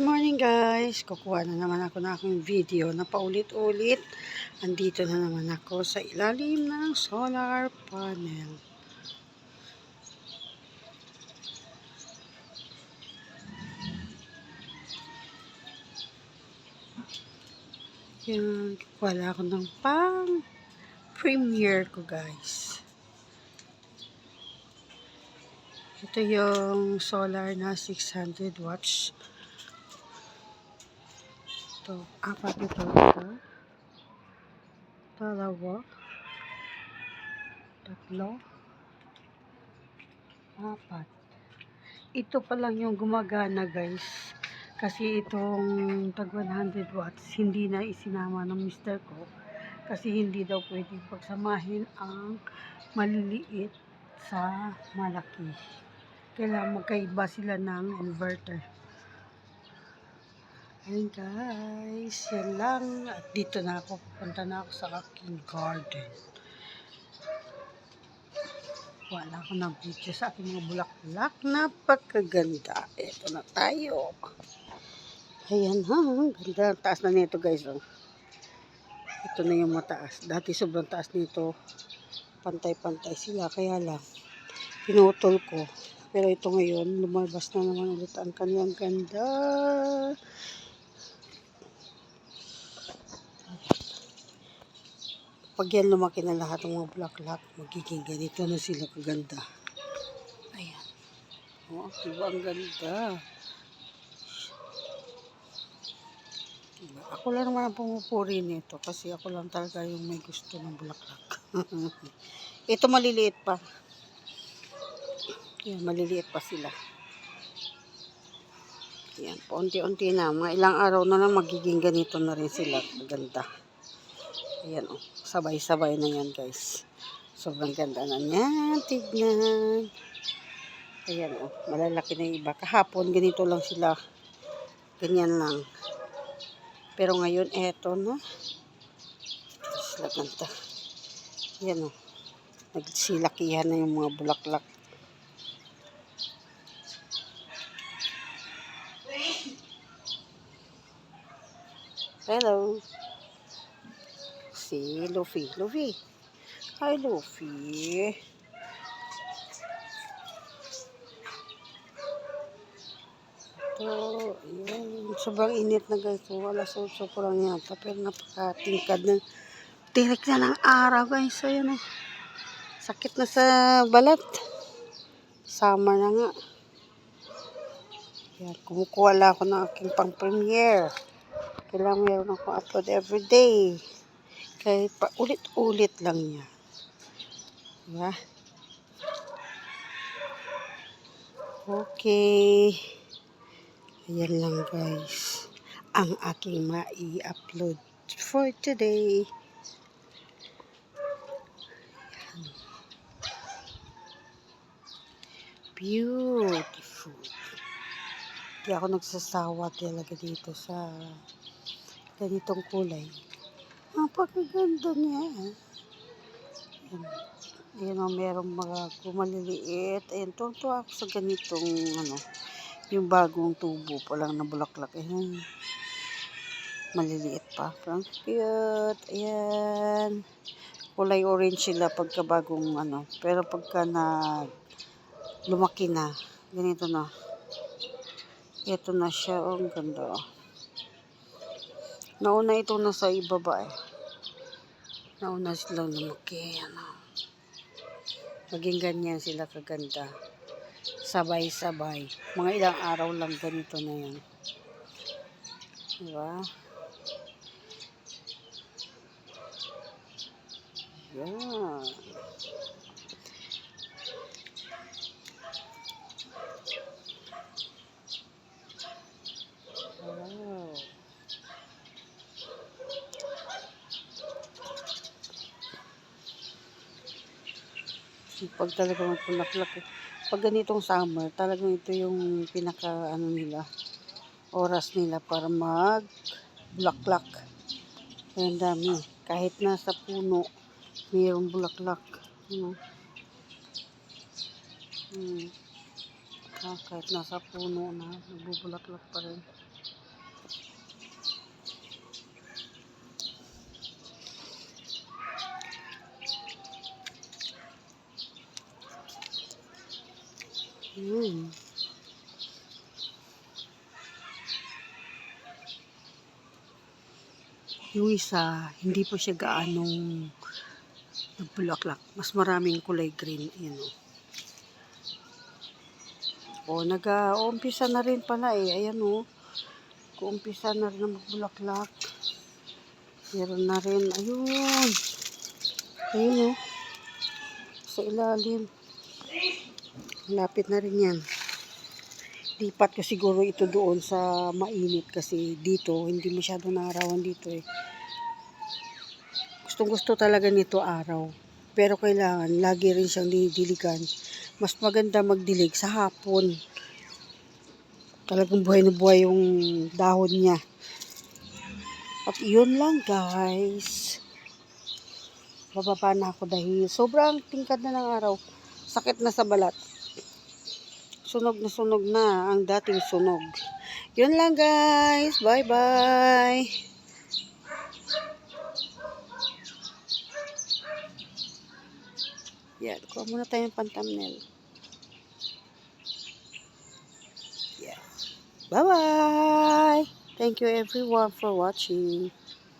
Good morning guys! Kukuha na naman ako ng aking video na paulit-ulit. Andito na naman ako sa ilalim ng solar panel. Yan, kukuha na ako ng premiere ko guys. Ito yung solar na 600 watts. Ito, apat ito. Dalawa. Tatlo. Apat. Ito pa lang yung gumagana guys. Kasi itong tag 100 watts, hindi na isinama ng mister ko. Kasi hindi daw pwedeng pagsamahin ang maliliit sa malaki. Kailangan magkaiba sila ng inverter. Ayun guys, yan lang. At dito na ako, pupunta na ako sa aking garden. Wala ako ng video sa aking mga bulaklak. Napakaganda. Ito na tayo. Ayan ha, ganda. Taas na nito guys. Oh. Ito na yung mataas. Dati sobrang taas nito. Pantay-pantay sila. Kaya lang, pinutol ko. Pero ito ngayon, lumabas na naman ulit ang kanyang ganda. Pag yan lumaki na lahat ng mga bulaklak, magiging ganito na sila kaganda. Ayan. Oh, diba ang ganda? Diba? Ako lang naman ang pumupuri nito kasi ako lang talaga yung may gusto ng bulaklak. Ito maliliit pa. Yan, maliliit pa sila. Yan, paunti-unti na. Mga ilang araw na lang magiging ganito na rin sila. Ganda. Ayan o. Sabay-sabay na yan guys. Sobrang ganda na yan. Tignan. Ayan o. Malalaki na iba. Kahapon ganito lang sila. Ganyan lang. Pero ngayon eto na. Sila ganda. Ayan o. Nagsilakihan na yung mga bulaklak. Hello. Si Luffy. Luffy. Hi, Luffy. Ito, ayan. Sobrang init na guys. Wala so ko lang yata. Pero napakatingkad na. Tirik na ng araw guys. Ayan o. Sakit na sa balat. Summer na nga. Ayan. Kumukuha lang ako ng aking pang-premiere. Kailangan meron ako upload everyday. Kahit pa ulit-ulit lang niya. Diba? Okay. Ayan lang guys. Ang aking mai-upload for today. Ayan. Beautiful. Hindi ako nagsasawa talaga dito sa ganitong kulay. Napakaganda niya. Ayan. Ayan o, merong mga maliliit. Ayan, tuwa ako sa ganitong, yung bagong tubo pa lang na bulaklak. Ayan. Maliliit pa. Ang cute. Ayan. Kulay orange sila pagka bagong, Pero pagka lumaki na, ganito na. Ito na siya. Oh, ang ganda. Nauna ito nasa ibaba eh. Nauna silang lumaki. Maging ganyan sila kaganda. Sabay-sabay. Mga ilang araw lang ganito na yan. Diba? Yan. Wow. Pag talaga magpulaklak, pag ganitong summer, talagang ito yung pinaka nila, oras nila para mag-bulaklak. Kaya ang dami. Kahit nasa puno, mayroong bulaklak. Kahit nasa puno na, nagbubulaklak pa rin. Hmm. Yung isa, hindi pa siya gaanong nagbulaklak. Mas maraming kulay green. Ayan o. O, nag-uumpisa na rin pala eh. Ayan o. Kuumpisa na rin na magbulaklak. Meron na rin. Ayun. Ayun o. Sa ilalim. Lapit na rin yan. Lipat ko siguro ito doon sa mainit kasi dito, hindi masyado naarawan dito eh. Gustong-gusto talaga nito araw. Pero kailangan, lagi rin siyang dinidiligan. Mas maganda magdilig sa hapon. Talagang buhay na buhay yung dahon niya. At yun lang guys. Bababa na ako dahil sobrang tingkad na ng araw. Sakit na sa balat. Sunog na ang dating sunog. Yun lang guys. Bye-bye. Yan. Kuha muna tayo ng pan-thumbnail. Yeah. Bye-bye. Thank you everyone for watching.